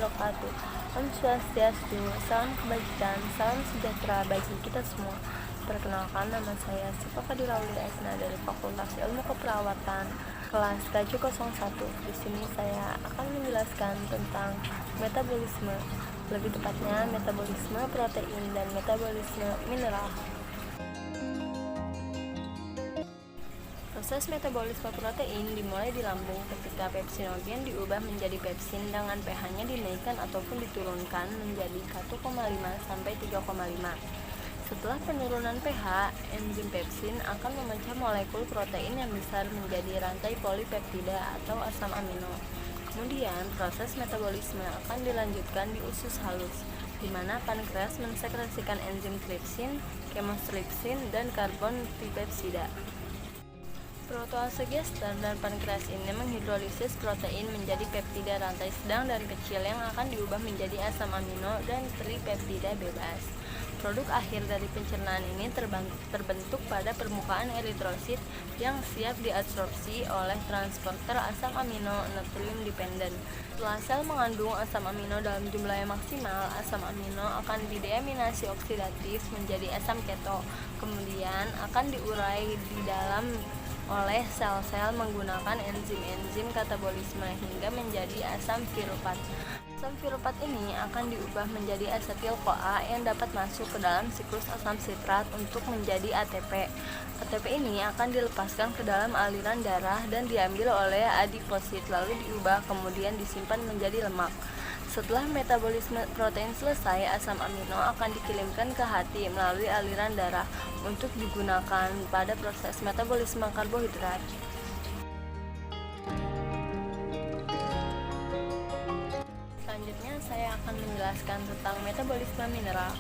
wabarakatuh. Om Swastiastu, salam kebajikan, salam sejahtera bagi kita semua. Perkenalkan, nama saya Siva Fadila Aulia Esna dari Fakultas Ilmu Keperawatan kelas KJ01. Di sini saya akan menjelaskan tentang metabolisme, lebih tepatnya metabolisme protein dan metabolisme mineral. Proses metabolisme protein dimulai di lambung ketika pepsinogen diubah menjadi pepsin dengan pH-nya dinaikkan ataupun diturunkan menjadi 1,5 sampai 3,5. Setelah penurunan pH, enzim pepsin akan memecah molekul protein yang besar menjadi rantai polipeptida atau asam amino. Kemudian, proses metabolisme akan dilanjutkan di usus halus, di mana pankreas mensekresikan enzim tripsin, kemotripsin, dan karbon tripepsida. Protease gester dan pankreas ini menghidrolisis protein menjadi peptida rantai sedang dan kecil yang akan diubah menjadi asam amino dan tripeptida bebas. Produk akhir dari pencernaan ini terbentuk pada permukaan eritrosit yang siap diabsorpsi oleh transporter asam amino natrium dependen. Setelah sel mengandung asam amino dalam jumlah yang maksimal, asam amino akan dideaminasi oksidatif menjadi asam keto, kemudian akan diurai di dalam oleh sel-sel menggunakan enzim-enzim katabolisme hingga menjadi asam piruvat. Asam piruvat ini akan diubah menjadi asetil-CoA yang dapat masuk ke dalam siklus asam sitrat untuk menjadi ATP. ATP ini akan dilepaskan ke dalam aliran darah dan diambil oleh adiposit lalu diubah kemudian disimpan menjadi lemak. Setelah metabolisme protein selesai, asam amino akan dikirimkan ke hati melalui aliran darah untuk digunakan pada proses metabolisme karbohidrat. Selanjutnya saya akan menjelaskan tentang metabolisme mineral.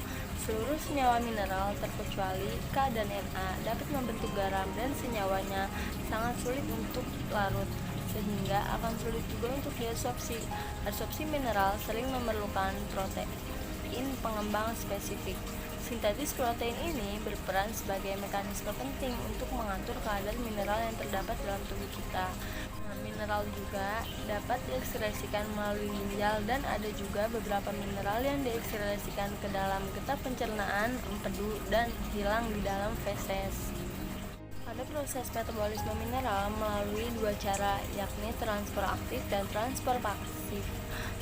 Seluruh senyawa mineral terkecuali K dan Na dapat membentuk garam dan senyawanya sangat sulit untuk larut, sehingga akan sulit juga untuk diabsorpsi. Absorpsi mineral sering memerlukan protein pengembang spesifik. Sintetis protein ini berperan sebagai mekanisme penting untuk mengatur kadar mineral yang terdapat dalam tubuh kita. Mineral juga dapat diekskresikan melalui ginjal dan ada juga beberapa mineral yang diekskresikan ke dalam getah pencernaan, empedu, dan hilang di dalam feses. Pada proses metabolisme mineral melalui dua cara, yakni transfer aktif dan transfer pasif.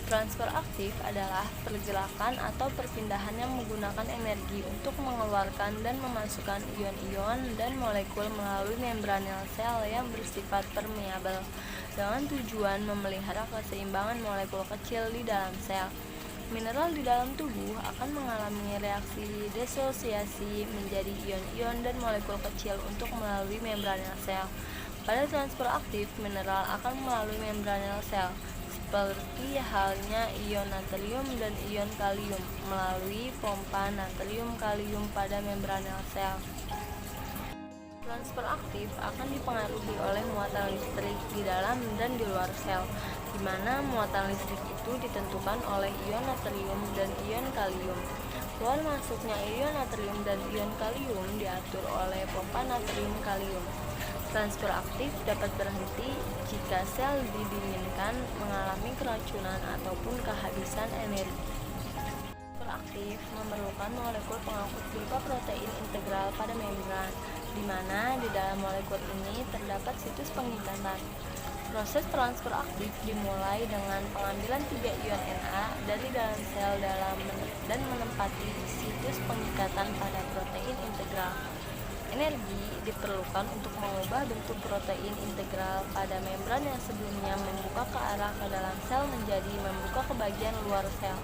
Transfer aktif adalah pergerakan atau perpindahan yang menggunakan energi untuk mengeluarkan dan memasukkan ion-ion dan molekul melalui membranel sel yang bersifat permeabel, dengan tujuan memelihara keseimbangan molekul kecil di dalam sel. Mineral di dalam tubuh akan mengalami reaksi disosiasi menjadi ion-ion dan molekul kecil untuk melalui membranel sel. Pada transfer aktif, mineral akan melalui membranel sel, seperti halnya ion natrium dan ion kalium melalui pompa natrium-kalium pada membranel sel. Transfer aktif akan dipengaruhi oleh muatan listrik di dalam dan di luar sel, di mana muatan listrik itu ditentukan oleh ion natrium dan ion kalium. Keluar masuknya ion natrium dan ion kalium diatur oleh pompa natrium-kalium. Transfer aktif dapat berhenti jika sel didinginkan, mengalami keracunan ataupun kehabisan energi. Transfer aktif memerlukan molekul pengangkut berupa protein integral pada membran, di mana di dalam molekul ini terdapat situs pengikatan. Proses transfer aktif dimulai dengan pengambilan 3 ion Na dari dalam sel dan menempati situs pengikatan pada protein integral. Energi diperlukan untuk mengubah bentuk protein integral pada membran yang sebelumnya membuka ke arah ke dalam sel menjadi membuka ke bagian luar sel.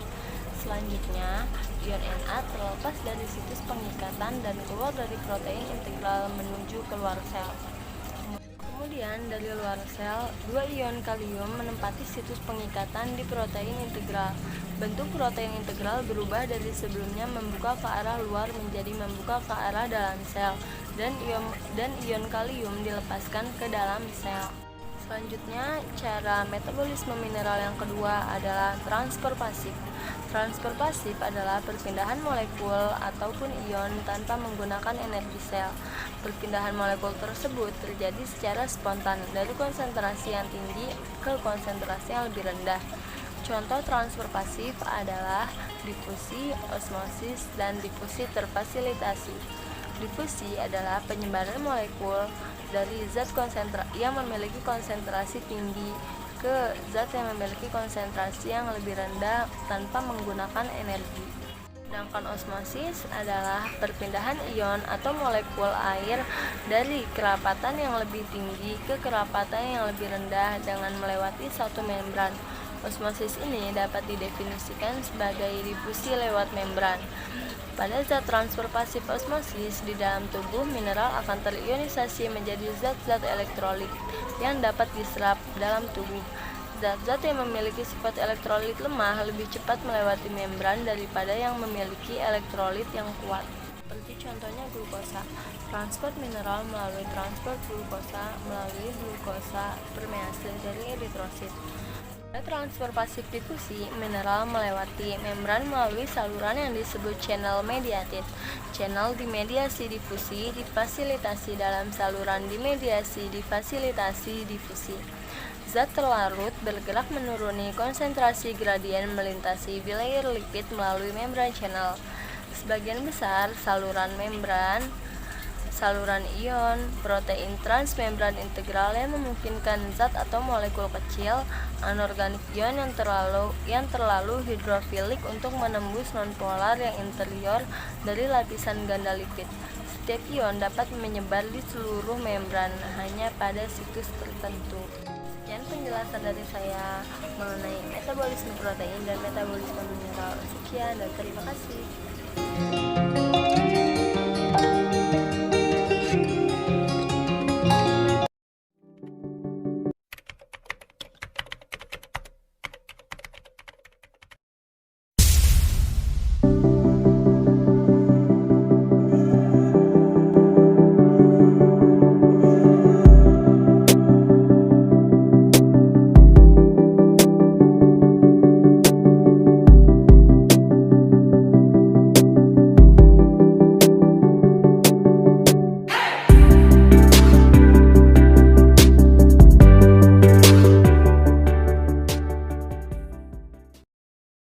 Selanjutnya, ion Na terlepas dari situs pengikatan dan keluar dari protein integral menuju keluar sel. Kemudian dari luar sel, 2 ion kalium menempati situs pengikatan di protein integral. Bentuk protein integral berubah dari sebelumnya membuka ke arah luar menjadi membuka ke arah dalam sel, dan ion kalium dilepaskan ke dalam sel. Selanjutnya, cara metabolisme mineral yang kedua adalah transfer pasif. Transfer pasif adalah perpindahan molekul ataupun ion tanpa menggunakan energi sel. Perpindahan molekul tersebut terjadi secara spontan dari konsentrasi yang tinggi ke konsentrasi yang lebih rendah. Contoh transfer pasif adalah difusi, osmosis, dan difusi terfasilitasi. Difusi adalah penyebaran molekul dari zat yang memiliki konsentrasi tinggi ke zat yang memiliki konsentrasi yang lebih rendah tanpa menggunakan energi. Sedangkan osmosis adalah perpindahan ion atau molekul air dari kerapatan yang lebih tinggi ke kerapatan yang lebih rendah dengan melewati satu membran. Osmosis ini dapat didefinisikan sebagai difusi lewat membran. Pada zat transfer pasif osmosis, di dalam tubuh mineral akan terionisasi menjadi zat-zat elektrolit yang dapat diserap dalam tubuh. Zat-zat yang memiliki sifat elektrolit lemah lebih cepat melewati membran daripada yang memiliki elektrolit yang kuat. Seperti contohnya glukosa. Transport mineral melalui transport glukosa melalui glukosa permease dari eritrosit. Pada transfer pasif difusi, mineral melewati membran melalui saluran yang disebut channel mediated. Channel dimediasi difusi difasilitasi dalam saluran dimediasi difasilitasi difusi. Zat terlarut bergerak menuruni konsentrasi gradien melintasi bilayer lipid melalui membran channel. Sebagian besar saluran ion, protein transmembran integral yang memungkinkan zat atau molekul kecil anorganik ion yang terlalu hidrofilik untuk menembus nonpolar yang interior dari lapisan ganda lipid. Setiap ion dapat menyebar di seluruh membran hanya pada situs tertentu. Sekian penjelasan dari saya mengenai metabolisme protein dan metabolisme mineral. Sekian dan terima kasih.